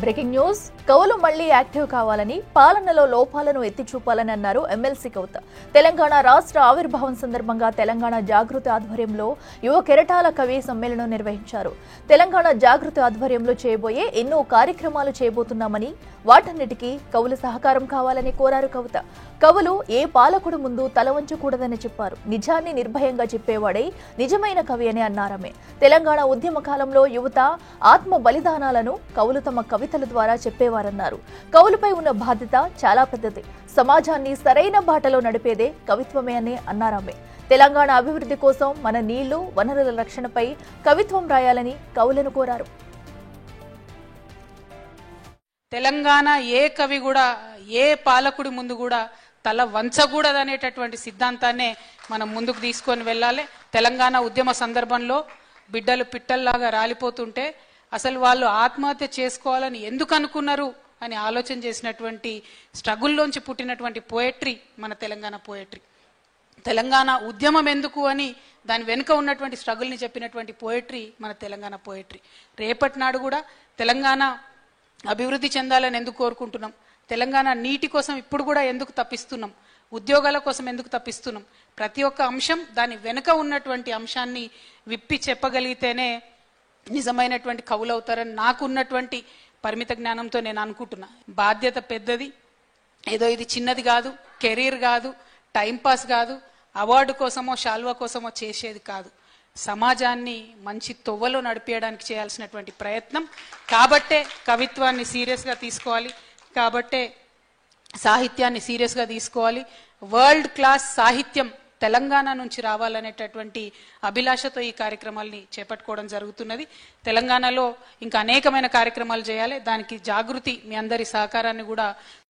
Breaking news కవులు మళ్లీ active కావాలని పాలనలో లోపాలను ఎత్తి చూపాలని అన్నారు ఎమ్మెల్సీ కవిత. తెలంగాణ రాష్ట్ర ఆవిర్భావం సందర్భంగా తెలంగాణ జాగృతి ఆధ్వర్యంలో యువ కెరటాల కవి సమ్మేళనం నిర్వహించారు. తెలంగాణ జాగృతి ఆధ్వర్యంలో చేయబోయే ఎన్నో కార్యక్రమాలు చేయబోతున్నామని, వాటన్నిటికీ కవుల సహకారం కావాలని కోరారు కవిత. కవులు ఏ పాలకుడు ముందు తల వంచకూడదని చెప్పారు. నిజాన్ని నిర్భయంగా చెప్పేవాడే నిజమైన కవి అని అన్నారామె. తెలంగాణ ఉద్యమ కాలంలో యువత ఆత్మ బలిదానాలను కవులు తమ కవితల ద్వారా చెప్పేవారన్నారు. కవులపై ఉన్న బాధ్యత చాలా పెద్దది. సమాజాన్ని సరైన బాటలో నడిపేదే కవిత్వమే అని అన్నారామె. తెలంగాణ అభివృద్ధి కోసం మన నీళ్లు, వనరుల రక్షణపై కవిత్వం రాయాలని కవులను కోరారు. తెలంగాణ ఏ కవి కూడా ఏ పాలకుడి ముందు కూడా తల వంచకూడదనేటటువంటి సిద్ధాంతాన్నే మనం ముందుకు తీసుకొని వెళ్ళాలి. తెలంగాణ ఉద్యమ సందర్భంలో బిడ్డలు పిట్టల్లాగా రాలిపోతుంటే అసలు వాళ్ళు ఆత్మహత్య చేసుకోవాలని ఎందుకు అనుకున్నారు అని ఆలోచన చేసినటువంటి స్ట్రగుల్లోంచి పుట్టినటువంటి పోయట్రీ మన తెలంగాణ పోయట్రీ. తెలంగాణ ఉద్యమం ఎందుకు అని దాని వెనుక ఉన్నటువంటి స్ట్రగుల్ని చెప్పినటువంటి పోయట్రీ మన తెలంగాణ పోయట్రీ. రేపటి నాడు కూడా తెలంగాణ అభివృద్ధి చెందాలని ఎందుకు కోరుకుంటున్నాం, తెలంగాణ నీటి కోసం ఇప్పుడు కూడా ఎందుకు తప్పిస్తున్నాం, ఉద్యోగాల కోసం ఎందుకు తప్పిస్తున్నాం, ప్రతి ఒక్క అంశం దాని వెనుక ఉన్నటువంటి అంశాన్ని విప్పి చెప్పగలిగితేనే నిజమైనటువంటి కవులు అవుతారని నాకున్నటువంటి పరిమిత జ్ఞానంతో నేను అనుకుంటున్నా. బాధ్యత పెద్దది, ఏదో ఇది చిన్నది కాదు, కెరీర్ కాదు, టైంపాస్ కాదు, అవార్డు కోసమో శాల్వా కోసమో చేసేది కాదు. సమాజాన్ని మంచి తొవ్వలో నడిపేయడానికి చేయాల్సినటువంటి ప్రయత్నం. కాబట్టే కవిత్వాన్ని సీరియస్గా తీసుకోవాలి, కాబట్టే సాహిత్యాన్ని సీరియస్గా తీసుకోవాలి. వరల్డ్ క్లాస్ సాహిత్యం తెలంగాణ నుంచి రావాలనేటటువంటి అభిలాషతో ఈ కార్యక్రమాల్ని చేపట్టుకోవడం జరుగుతున్నది. తెలంగాణలో ఇంకా అనేకమైన కార్యక్రమాలు చేయాలి. దానికి జాగృతి మీ అందరి సహకారాన్ని కూడా